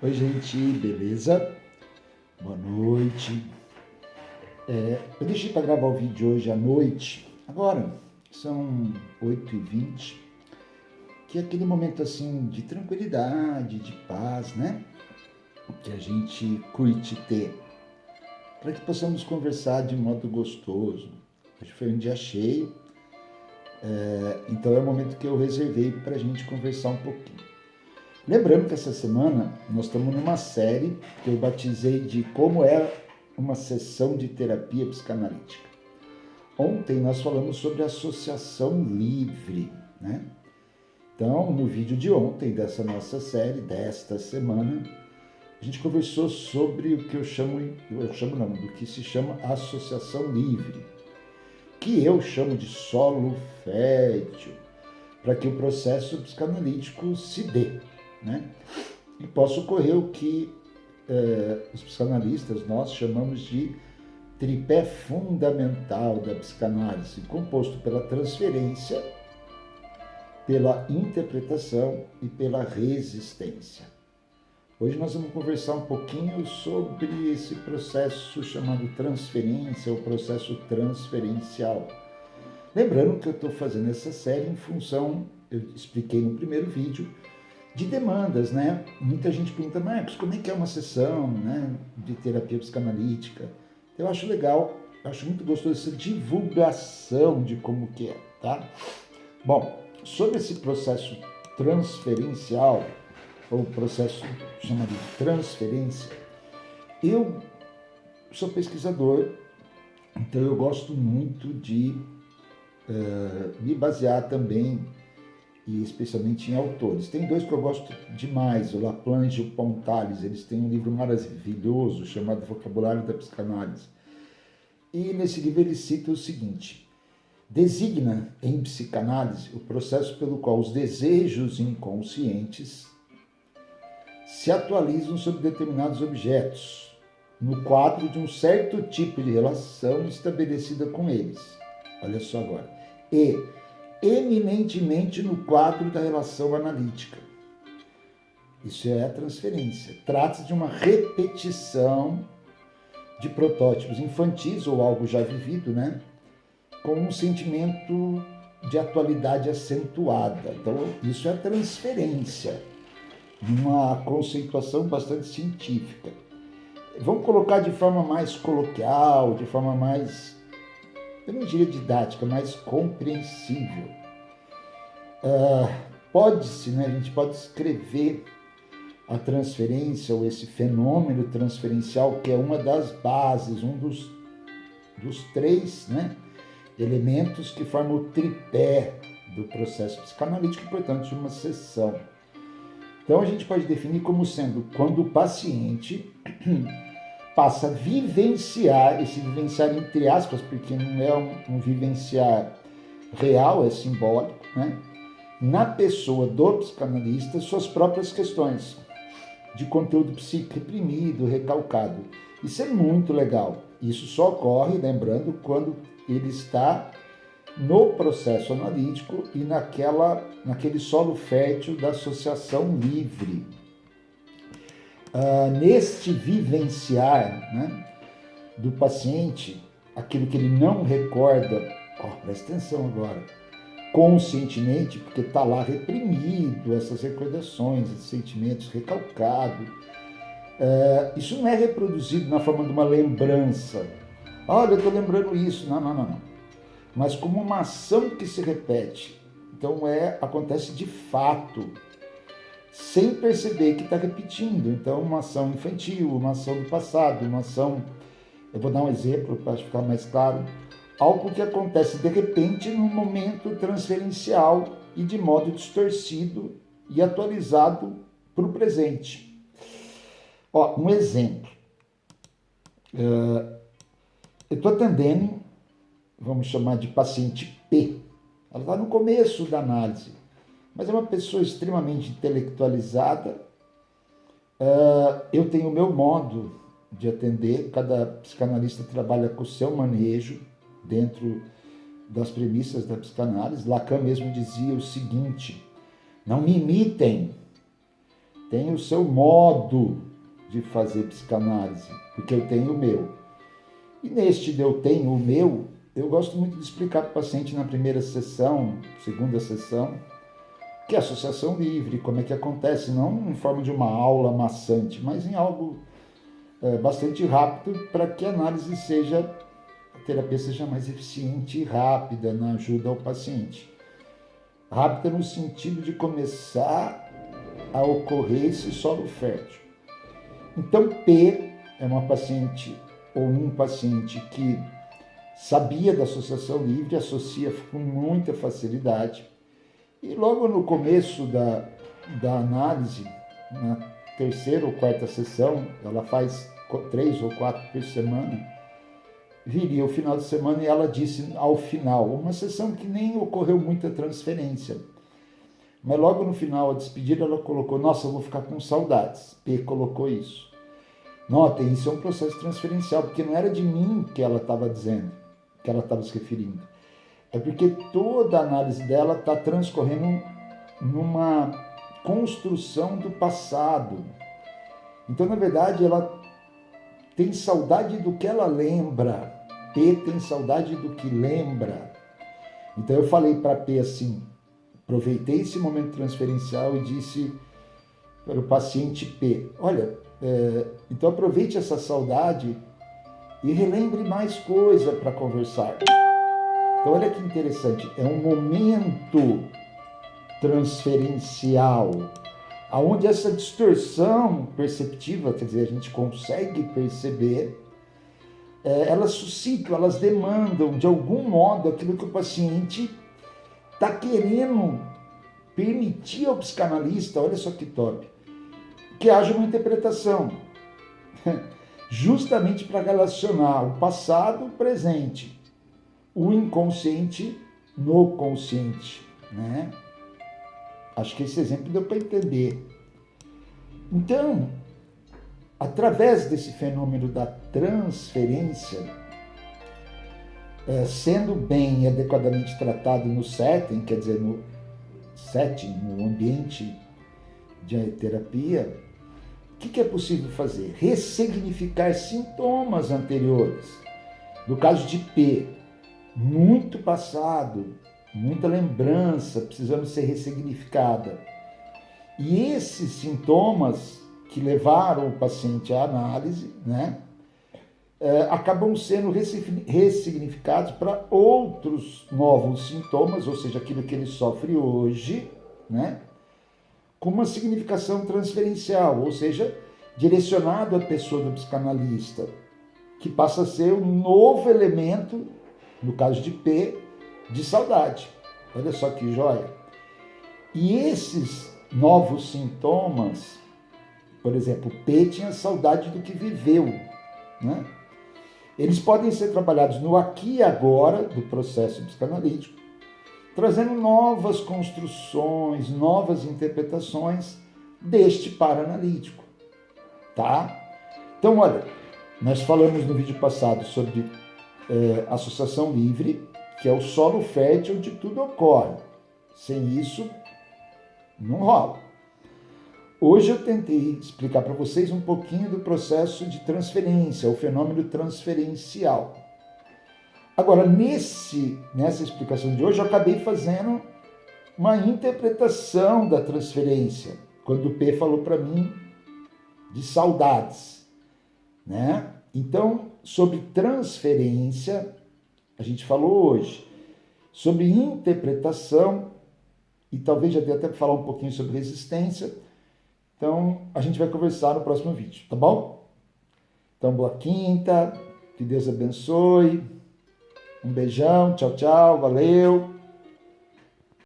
Oi, gente, beleza? Boa noite. Eu deixei para gravar o vídeo hoje à noite. Agora, são 8h20, que é aquele momento assim de tranquilidade, de paz, né? Que a gente curte ter, para que possamos conversar de modo gostoso. Hoje foi um dia cheio, então é o momento que eu reservei para a gente conversar um pouquinho. Lembrando que essa semana nós estamos numa série que eu batizei de Como é uma sessão de terapia psicanalítica. Ontem nós falamos sobre associação livre, né? Então, no vídeo de ontem dessa nossa série, desta semana, a gente conversou sobre o que eu chamo não, do que se chama associação livre, que eu chamo de solo fértil, para que o processo psicanalítico se dê, né? E possa ocorrer o que os psicanalistas nós chamamos de tripé fundamental da psicanálise, composto pela transferência, pela interpretação e pela resistência. Hoje nós vamos conversar um pouquinho sobre esse processo chamado transferência, ou processo transferencial. Lembrando que eu estou fazendo essa série em função, eu expliquei no primeiro vídeo, de demandas, né? Muita gente pergunta, Marcos, como é que é uma sessão, né, de terapia psicanalítica? Eu acho legal, acho muito gostoso essa divulgação de como que é, tá? Bom, sobre esse processo transferencial, ou processo chamado de transferência, eu sou pesquisador, então eu gosto muito de me basear também, e especialmente em autores. Tem dois que eu gosto demais, o Laplanche e o Pontalis. Eles têm um livro maravilhoso chamado Vocabulário da Psicanálise. E nesse livro ele cita o seguinte: designa em psicanálise o processo pelo qual os desejos inconscientes se atualizam sobre determinados objetos, no quadro de um certo tipo de relação estabelecida com eles. Olha só agora. E eminentemente no quadro da relação analítica. Isso é a transferência. Trata-se de uma repetição de protótipos infantis ou algo já vivido, né? Com um sentimento de atualidade acentuada. Então, isso é a transferência, numa conceituação bastante científica. Vamos colocar de forma mais coloquial, de forma mais, eu não diria didática, mais compreensível. Pode-se, né, a gente pode escrever a transferência ou esse fenômeno transferencial, que é uma das bases, um dos três, né, elementos que formam o tripé do processo psicanalítico e, portanto, de uma sessão. Então, a gente pode definir como sendo quando o paciente passa a vivenciar, esse vivenciar entre aspas, porque não é um vivenciar real, é simbólico, né? Na pessoa do psicanalista, suas próprias questões de conteúdo psíquico reprimido, recalcado. Isso é muito legal. Isso só ocorre, lembrando, quando ele está no processo analítico e naquele solo fértil da associação livre. Neste vivenciar, né, do paciente, aquilo que ele não recorda, presta atenção agora, conscientemente, porque está lá reprimido, essas recordações, esses sentimentos recalcados. Isso não é reproduzido na forma de uma lembrança. Olha, eu estou lembrando isso. Não. Mas como uma ação que se repete. Então acontece de fato, sem perceber que está repetindo. Então, uma ação infantil, uma ação do passado, uma ação... Eu vou dar um exemplo para ficar mais claro. Algo que acontece de repente no momento transferencial e de modo distorcido e atualizado para o presente. Um exemplo. Eu estou atendendo, vamos chamar de paciente P. Ela está no começo da análise, mas é uma pessoa extremamente intelectualizada. Eu tenho o meu modo de atender, cada psicanalista trabalha com o seu manejo, dentro das premissas da psicanálise. Lacan mesmo dizia o seguinte: não me imitem, tem o seu modo de fazer psicanálise, porque eu tenho o meu. E neste de eu tenho o meu, eu gosto muito de explicar para o paciente na primeira sessão, segunda sessão, que é associação livre, como é que acontece, não em forma de uma aula maçante, mas em algo bastante rápido para que a análise a terapia seja mais eficiente e rápida na ajuda ao paciente. Rápida no sentido de começar a ocorrer esse solo fértil. Então, P é uma paciente ou um paciente que sabia da associação livre, associa com muita facilidade. E logo no começo da análise, na terceira ou quarta sessão, ela faz 3 ou 4 por semana, viria o final de semana e ela disse ao final, uma sessão que nem ocorreu muita transferência, mas logo no final, a despedida, ela colocou, nossa, eu vou ficar com saudades. P colocou isso. Notem, isso é um processo transferencial, porque não era de mim que ela estava dizendo, que ela estava se referindo. É porque toda a análise dela está transcorrendo numa construção do passado. Então, na verdade, ela tem saudade do que ela lembra. P tem saudade do que lembra. Então, eu falei para P assim, aproveitei esse momento transferencial e disse para o paciente P, olha, então aproveite essa saudade e relembre mais coisa para conversar. Então, olha que interessante, é um momento transferencial, onde essa distorção perceptiva, quer dizer, a gente consegue perceber, elas suscitam, elas demandam, de algum modo, aquilo que o paciente está querendo permitir ao psicanalista, olha só que top, que haja uma interpretação, justamente para relacionar o passado, o presente, o inconsciente no consciente, né? Acho que esse exemplo deu para entender. Então, através desse fenômeno da transferência, sendo bem e adequadamente tratado no setting, quer dizer, no setting, no ambiente de terapia, o que é possível fazer? Ressignificar sintomas anteriores. No caso de P, muito passado, muita lembrança precisando ser ressignificada. E esses sintomas que levaram o paciente à análise, né, acabam sendo ressignificados para outros novos sintomas, ou seja, aquilo que ele sofre hoje, né, com uma significação transferencial, ou seja, direcionado à pessoa do psicanalista, que passa a ser um novo elemento, no caso de P, de saudade. Olha só que joia. E esses novos sintomas, por exemplo, P tinha saudade do que viveu, né? Eles podem ser trabalhados no aqui e agora do processo psicanalítico, trazendo novas construções, novas interpretações deste paranalítico, tá? Então, olha, nós falamos no vídeo passado sobre associação livre, que é o solo fértil onde tudo ocorre. Sem isso, não rola. Hoje eu tentei explicar para vocês um pouquinho do processo de transferência, o fenômeno transferencial. Agora, nessa explicação de hoje, eu acabei fazendo uma interpretação da transferência, quando o P falou para mim de saudades, né? Então, sobre transferência, a gente falou hoje. Sobre interpretação, e talvez já dê até para falar um pouquinho sobre resistência. Então, a gente vai conversar no próximo vídeo, tá bom? Então, boa quinta, que Deus abençoe. Um beijão, tchau, tchau, valeu.